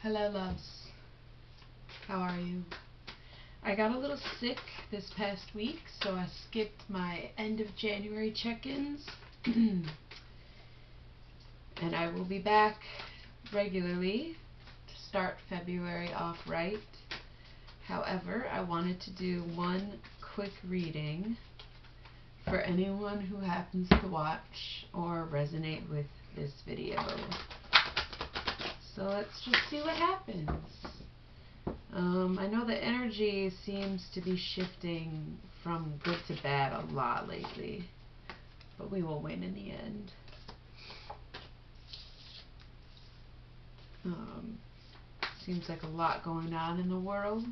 Hello, loves. How are you? I got a little sick this past week, so I skipped my end of January check-ins. And I will be back regularly to start February off right. However, I wanted to do one quick reading for anyone who happens to watch or resonate with this video. So let's just see what happens. I know the energy seems to be shifting from good to bad a lot lately, but we will win in the end. Seems like a lot going on in the world,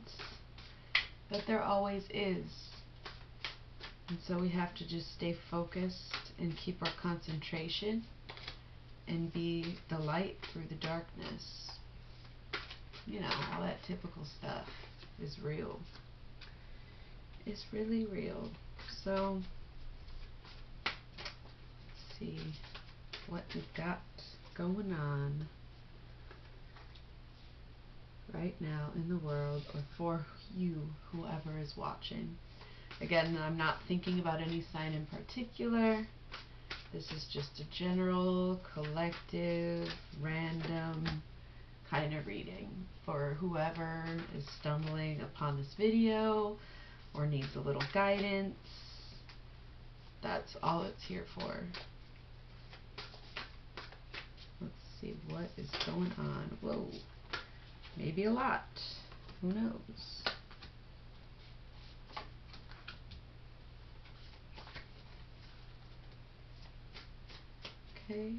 but there always is. And so we have to just stay focused and keep our concentration and be the light through the darkness. You know, all that typical stuff is real. It's really real. So, let's see what we've got going on right now in the world, or for you, whoever is watching. Again, I'm not thinking about any sign in particular. This is just a general, collective, random kind of reading for whoever is stumbling upon this video or needs a little guidance. That's all it's here for. Let's see what is going on. Whoa, maybe a lot. Who knows? Okay.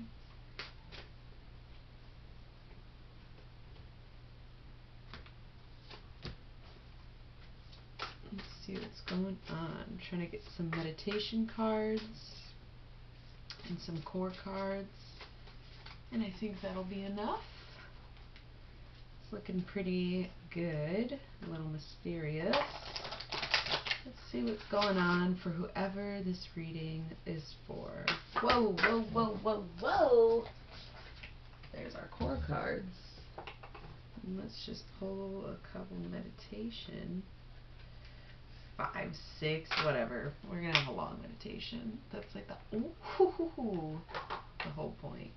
Let's see what's going on. I'm trying to get some meditation cards and some core cards, and I think that'll be enough. It's looking pretty good, a little mysterious. Let's see what's going on for whoever this reading is for. Whoa, whoa, whoa, whoa, whoa! There's our core cards. And let's just pull a couple meditation. 5, 6, whatever. We're gonna have a long meditation. That's like the whole point.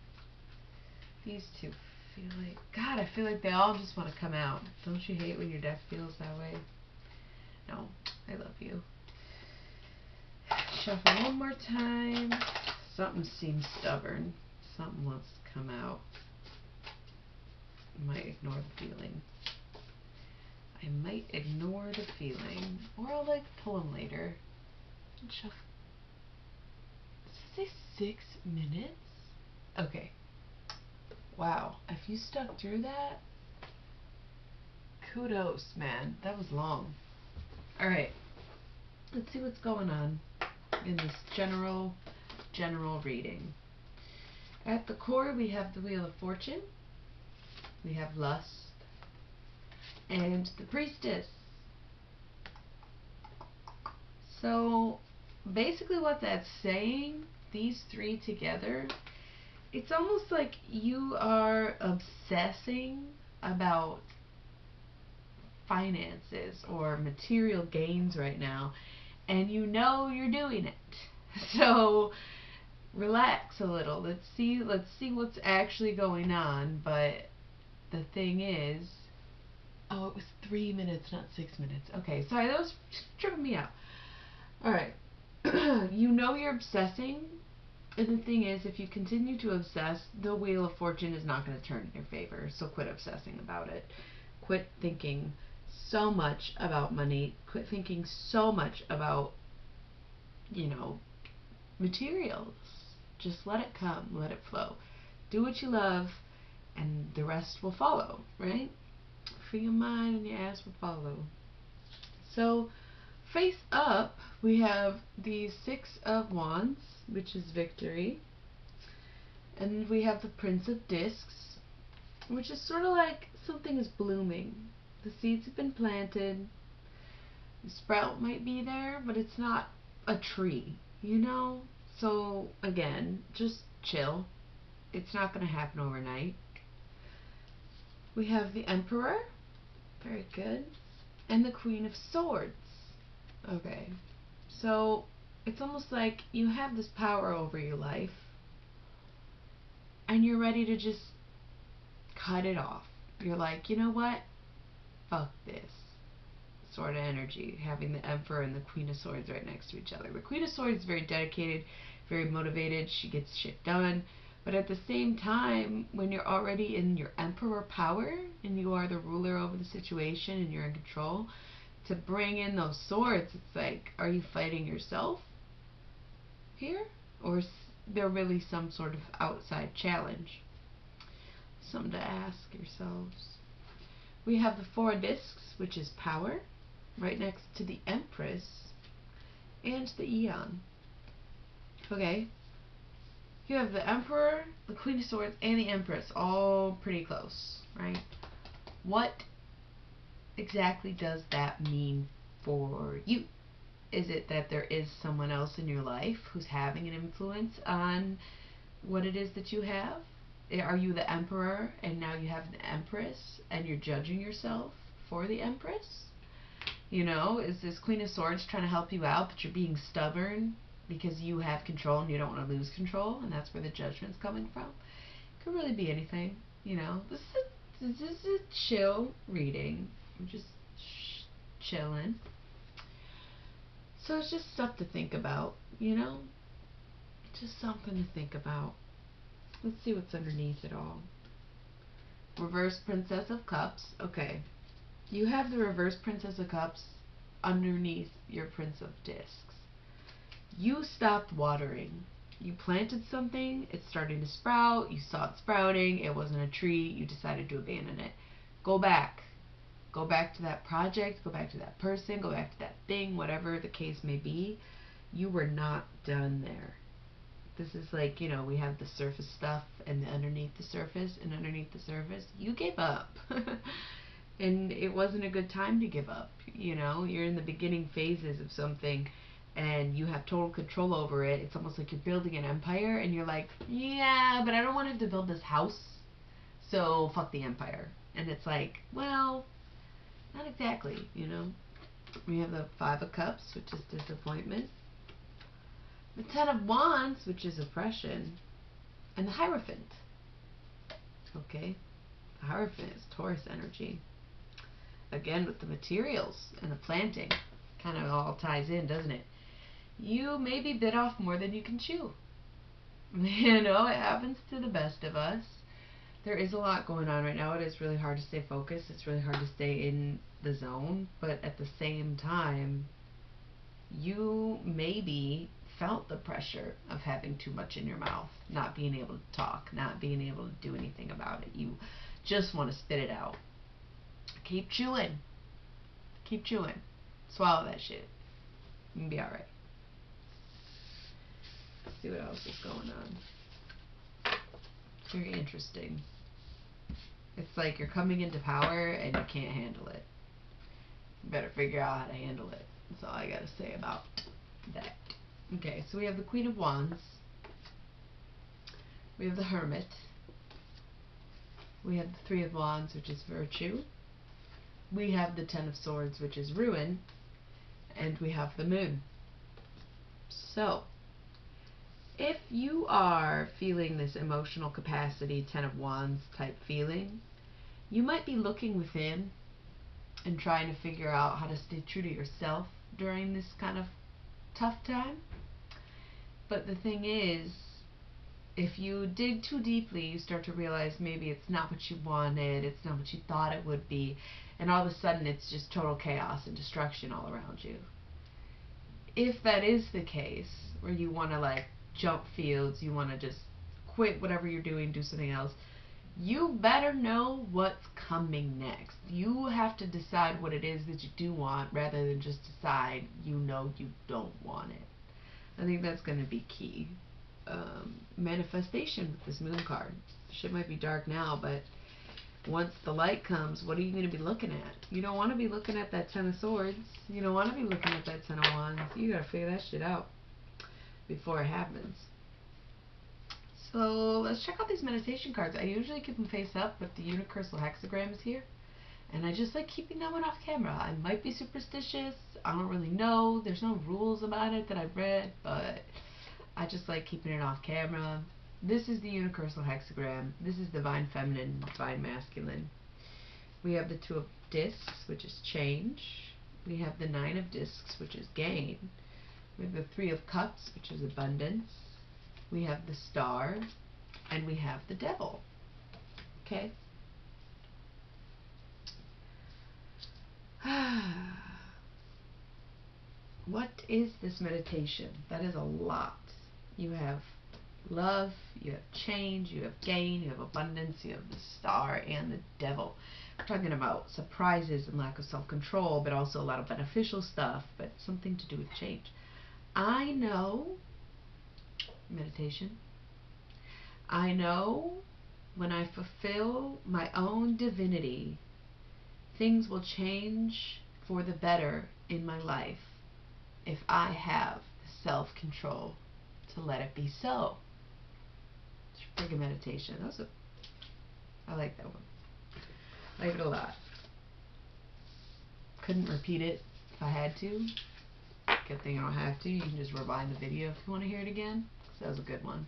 These two feel like, God, I feel like they all just want to come out. Don't you hate when your deck feels that way? No, I love you. Shuffle one more time. Something seems stubborn. Something wants to come out. I might ignore the feeling. I might ignore the feeling. Or I'll like pull them later. And shuffle. Does it say 6 minutes? Okay. Wow. If you stuck through that, kudos, man. That was long. Alright. Let's see what's going on in this general reading. At the core, we have the Wheel of Fortune. We have lust. And the Priestess. So, basically what that's saying, these three together, it's almost like you are obsessing about finances or material gains right now, and you know you're doing it. So relax a little. Let's see what's actually going on. But the thing is, oh, it was 3 minutes, not 6 minutes. Okay, sorry, that was tripping me out. Alright. You know you're obsessing, and the thing is, if you continue to obsess, the Wheel of Fortune is not going to turn in your favor. So quit obsessing about it. Quit thinking so much about money. Quit thinking so much about, you know, materials. Just let it come. Let it flow. Do what you love, and the rest will follow, right? Free your mind and your ass will follow. So, face up, we have the 6 of Wands, which is victory. And we have the Prince of Discs, which is sort of like something is blooming. The seeds have been planted. The sprout might be there, but it's not a tree, you know? So, again, just chill. It's not going to happen overnight. We have the Emperor. Very good. And the Queen of Swords. Okay. So it's almost like you have this power over your life and you're ready to just cut it off. You're like, you know what? Fuck this sort of energy, having the Emperor and the Queen of Swords right next to each other. The Queen of Swords is very dedicated, very motivated, she gets shit done, but at the same time, when you're already in your Emperor power and you are the ruler over the situation and you're in control, to bring in those swords, it's like, are you fighting yourself here? Or is there really some sort of outside challenge? Something to ask yourselves. We have the Four Discs, which is power, right next to the Empress and the Eon. Okay. You have the Emperor, the Queen of Swords, and the Empress, all pretty close, right? What exactly does that mean for you? Is it that there is someone else in your life who's having an influence on what it is that you have? Are you the Emperor and now you have the Empress and you're judging yourself for the Empress? You know, is this Queen of Swords trying to help you out, but you're being stubborn because you have control and you don't want to lose control, and that's where the judgment's coming from? Could really be anything, you know. This is a chill reading. I'm just chilling. So it's just stuff to think about, you know? Just something to think about. Let's see what's underneath it all. Reverse Princess of Cups. Okay. You have the Reverse Princess of Cups underneath your Prince of Discs. You stopped watering. You planted something, it's starting to sprout, you saw it sprouting, it wasn't a tree, you decided to abandon it. Go back. Go back to that project, go back to that person, go back to that thing, whatever the case may be. You were not done there. This is like, you know, we have the surface stuff and the underneath the surface, and underneath the surface, you gave up. And it wasn't a good time to give up. You know, you're in the beginning phases of something and you have total control over it. It's almost like you're building an empire and you're like, yeah, but I don't want to have to build this house, so fuck the empire. And it's like, well, not exactly, you know. We have the Five of Cups, which is disappointment. The Ten of Wands, which is oppression. And the Hierophant. Okay. The Hierophant is Taurus energy. Again, with the materials and the planting. Kind of all ties in, doesn't it? You maybe bit off more than you can chew. You know, it happens to the best of us. There is a lot going on right now. It is really hard to stay focused. It's really hard to stay in the zone. But at the same time, you maybe felt the pressure of having too much in your mouth, not being able to talk, not being able to do anything about it. You just want to spit it out. Keep chewing. Keep chewing. Swallow that shit. You can be alright. Let's see what else is going on. It's very interesting. It's like you're coming into power and you can't handle it. You better figure out how to handle it. That's all I gotta say about that. Okay, so we have the Queen of Wands. We have the Hermit. We have the Three of Wands, which is virtue. We have the Ten of Swords, which is ruin. And we have the Moon. So, if you are feeling this emotional capacity, Ten of Wands type feeling, you might be looking within and trying to figure out how to stay true to yourself during this kind of tough time. But the thing is, if you dig too deeply, you start to realize maybe it's not what you wanted, it's not what you thought it would be, and all of a sudden it's just total chaos and destruction all around you. If that is the case, where you want to like jump fields, you want to just quit whatever you're doing, do something else, you better know what's coming next. You have to decide what it is that you do want rather than just decide you know you don't want it. I think that's going to be key. Manifestation with this Moon card. Shit might be dark now, but once the light comes, what are you going to be looking at? You don't want to be looking at that Ten of Swords. You don't want to be looking at that Ten of Wands. You got to figure that shit out before it happens. So let's check out these meditation cards. I usually keep them face up, but the universal hexagram is here. And I just like keeping that one off camera. I might be superstitious. I don't really know. There's no rules about it that I've read, but I just like keeping it off camera. This is the universal hexagram. This is divine feminine, divine masculine. We have the two of discs, which is change. We have the 9 of discs, which is gain. We have the 3 of cups, which is abundance. We have the star, and we have the devil. Okay? What is this meditation? That is a lot. You have love, you have change, you have gain, you have abundance, you have the star, and the devil. We're talking about surprises and lack of self-control, but also a lot of beneficial stuff, but something to do with change. I know meditation. I know when I fulfill my own divinity, things will change for the better in my life if I have the self-control to let it be so. It's a pretty good meditation. I like that one. I like it a lot. Couldn't repeat it if I had to. Good thing I don't have to. You can just rewind the video if you want to hear it again. That was a good one.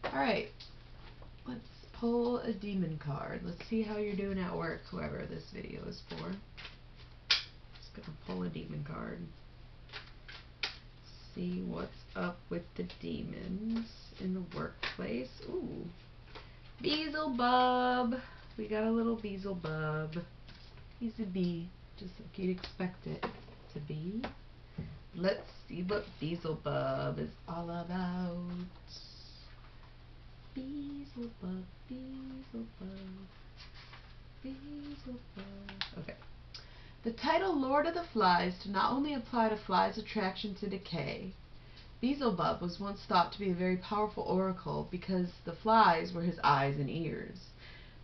Alright. Let's pull a demon card. Let's see how you're doing at work, whoever this video is for. Just gonna pull a demon card. See what's up with the demons in the workplace. Ooh. Beelzebub. We got a little Beelzebub. He's a bee, just like you'd expect it to be. Let's see what Beelzebub is all about. Beelzebub, Beelzebub, Beelzebub. Okay. The title Lord of the Flies did not only apply to flies' attraction to decay. Beelzebub was once thought to be a very powerful oracle because the flies were his eyes and ears.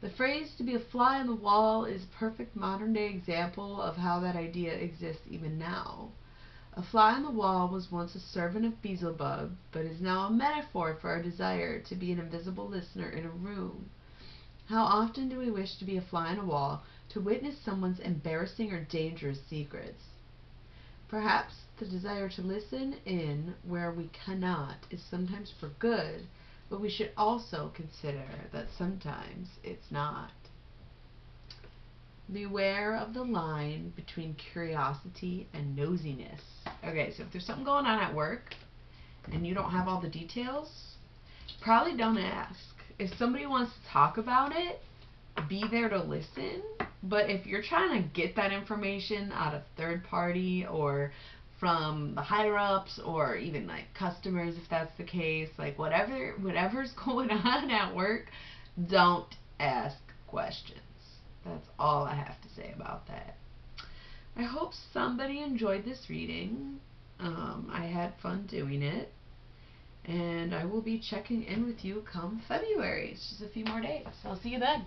The phrase to be a fly on the wall is a perfect modern-day example of how that idea exists even now. A fly on the wall was once a servant of Beelzebub, but is now a metaphor for our desire to be an invisible listener in a room. How often do we wish to be a fly on a wall to witness someone's embarrassing or dangerous secrets? Perhaps the desire to listen in where we cannot is sometimes for good, but we should also consider that sometimes it's not. Beware of the line between curiosity and nosiness. Okay, so if there's something going on at work and you don't have all the details, probably don't ask. If somebody wants to talk about it, be there to listen. But if you're trying to get that information out of third party or from the higher ups or even like customers, if that's the case, like whatever's going on at work, don't ask questions. That's all I have to say about that. I hope somebody enjoyed this reading. I had fun doing it. And I will be checking in with you come February. It's just a few more days. I'll see you then.